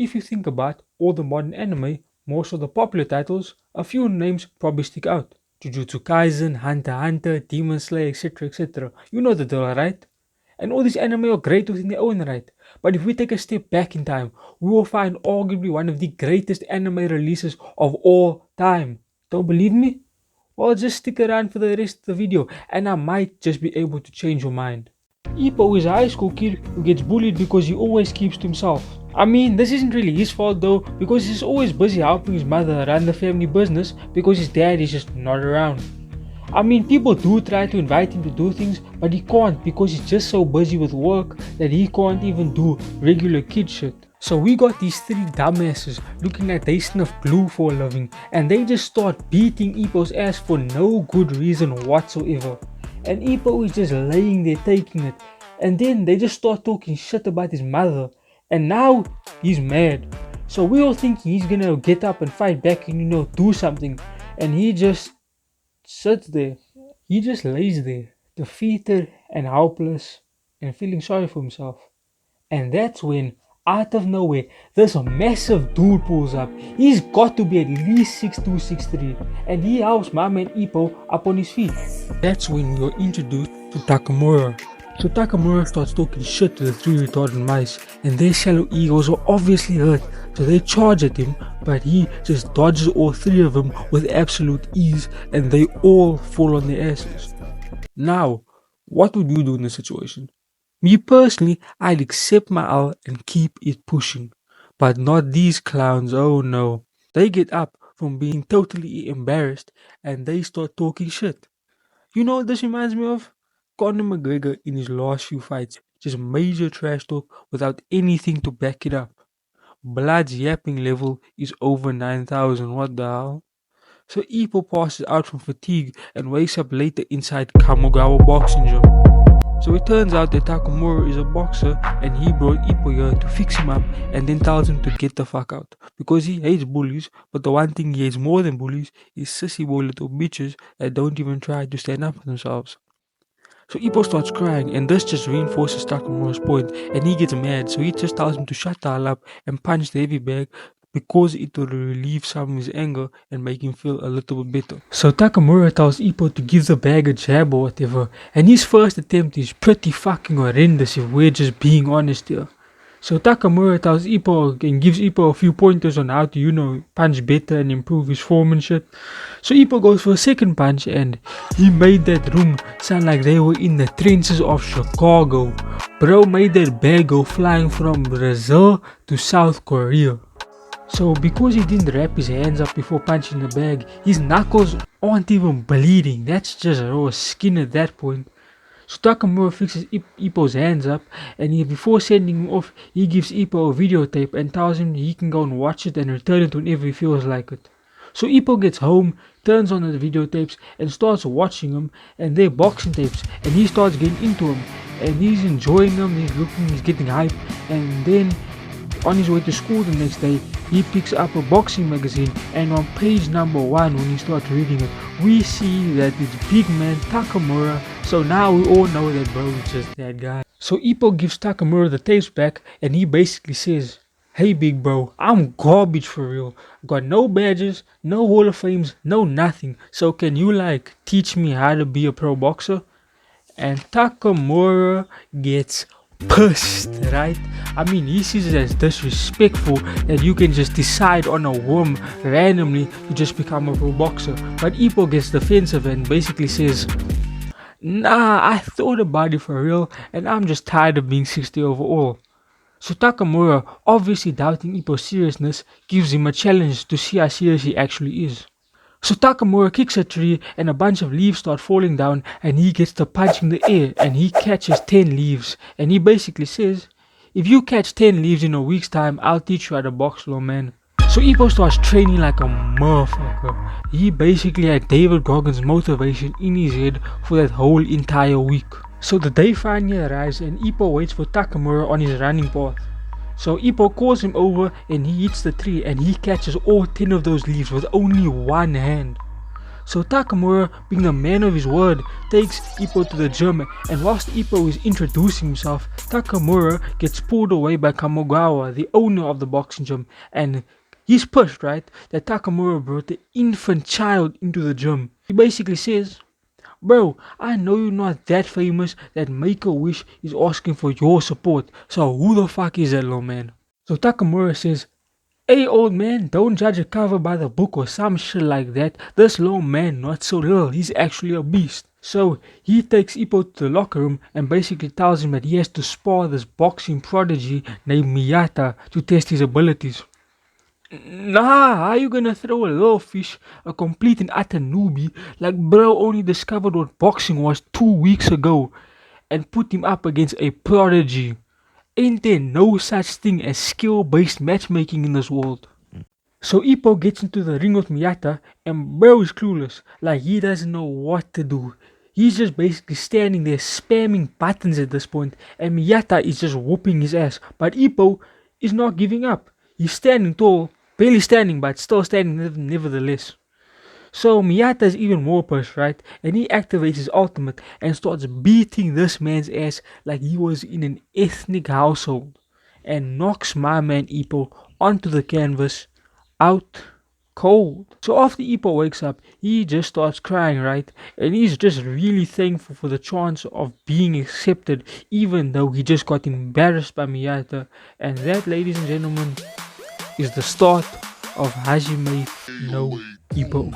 if you think about all the modern anime, most of the popular titles, a few names probably stick out. Jujutsu Kaisen, Hunter x Hunter, Demon Slayer, etc. etc. You know the deal, right? And all these anime are great within their own right. But if we take a step back in time, we will find arguably one of the greatest anime releases of all time. Don't believe me? Well, just stick around for the rest of the video and I might just be able to change your mind. Ippo is a high school kid who gets bullied because he always keeps to himself. I mean, this isn't really his fault though, because he's always busy helping his mother run the family business because his dad is just not around. I mean, people do try to invite him to do things, but he can't because he's just so busy with work that he can't even do regular kid shit. So we got these three dumbasses looking like they sniff glue for a living, and they just start beating Ippo's ass for no good reason whatsoever. And Ippo is just laying there taking it, and then they just start talking shit about his mother, and now he's mad. So we all think he's gonna get up and fight back and do something, and he just sits there. He just lays there, defeated and helpless and feeling sorry for himself. And that's when, out of nowhere, this massive dude pulls up. He's got to be at least 6'2", 6'3", and he helps my man Ippo up on his feet. That's when we are introduced to Takamura. So Takamura starts talking shit to the three retarded mice, and their shallow egos are obviously hurt, so they charge at him, but he just dodges all three of them with absolute ease, and they all fall on their asses. Now, what would you do in this situation? Me personally, I'd accept my L and keep it pushing. But not these clowns, oh no. They get up from being totally embarrassed and they start talking shit. You know what this reminds me of? Conor McGregor in his last few fights, just major trash talk without anything to back it up. Blood's yapping level is over 9,000, what the hell? So Ippo passes out from fatigue and wakes up later inside Kamogawa boxing gym. So it turns out that Takamura is a boxer and he brought Ippo here to fix him up and then tells him to get the fuck out. Because he hates bullies, but the one thing he hates more than bullies is sissy boy little bitches that don't even try to stand up for themselves. So Ippo starts crying and this just reinforces Takamura's point and he gets mad, so he just tells him to shut the hell up and punch the heavy bag because it will relieve some of his anger and make him feel a little bit better. So Takamura tells Ippo to give the bag a jab or whatever, and his first attempt is pretty fucking horrendous if we're just being honest here. So Takamura tells Ippo and gives Ippo a few pointers on how to, punch better and improve his form and shit. So Ippo goes for a second punch and he made that room sound like they were in the trenches of Chicago. Bro made that bag go flying from Brazil to South Korea. So because he didn't wrap his hands up before punching the bag, his knuckles aren't even bleeding. That's just raw skin at that point. So Takamura fixes Ippo's hands up and before sending him off, he gives Ippo a videotape and tells him he can go and watch it and return it whenever he feels like it. So Ippo gets home, turns on the videotapes and starts watching them, and they're boxing tapes, and he starts getting into them and he's enjoying them, he's getting hype, and then on his way to school the next day, he picks up a boxing magazine and on page number 1 when he starts reading it, we see that it's big man Takamura, so now we all know that bro is just that guy. So Ippo gives Takamura the tapes back and he basically says, "Hey big bro, I'm garbage for real. Got no badges, no Hall of Fames, no nothing, so can you teach me how to be a pro boxer?" And Takamura gets pissed, right? I mean, he sees it as disrespectful that you can just decide on a whim randomly to just become a pro boxer. But Ippo gets defensive and basically says, "Nah, I thought about it for real and I'm just tired of being 60 overall." So Takamura, obviously doubting Ippo's seriousness, gives him a challenge to see how serious he actually is. So Takamura kicks a tree and a bunch of leaves start falling down and he gets to punch in the air and he catches 10 leaves and he basically says, "If you catch 10 leaves in a week's time, I'll teach you how to box, little man." So Ippo starts training like a motherfucker. He basically had David Goggins' motivation in his head for that whole entire week. So the day finally arrives and Ippo waits for Takamura on his running path. So Ippo calls him over and he hits the tree and he catches all 10 of those leaves with only one hand. So Takamura, being the man of his word, takes Ippo to the gym, and whilst Ippo is introducing himself, Takamura gets pulled away by Kamogawa, the owner of the boxing gym, and he's pissed, right, that Takamura brought the infant child into the gym. He basically says, "Bro, I know you're not that famous that Make-A-Wish is asking for your support, so who the fuck is that little man?" So Takamura says, "Hey old man, don't judge a cover by the book or some shit like that. This little man not so little, he's actually a beast." So he takes Ippo to the locker room and basically tells him that he has to spar this boxing prodigy named Miyata to test his abilities. Nah, how you gonna throw a little fish, a complete and utter newbie, like bro only discovered what boxing was 2 weeks ago, and put him up against a prodigy? Ain't there no such thing as skill-based matchmaking in this world? So Ippo gets into the ring with Miyata, and bro is clueless, like he doesn't know what to do. He's just basically standing there spamming buttons at this point, and Miyata is just whooping his ass, but Ippo is not giving up. He's standing tall, barely standing, but still standing nevertheless. So Miyata is even more pissed, right? And he activates his ultimate and starts beating this man's ass like he was in an ethnic household, and knocks my man Ippo onto the canvas, out cold. So after Ippo wakes up, he just starts crying, right? And he's just really thankful for the chance of being accepted, even though he just got embarrassed by Miyata. And that, ladies and gentlemen, is the start of Hajime no Ippo.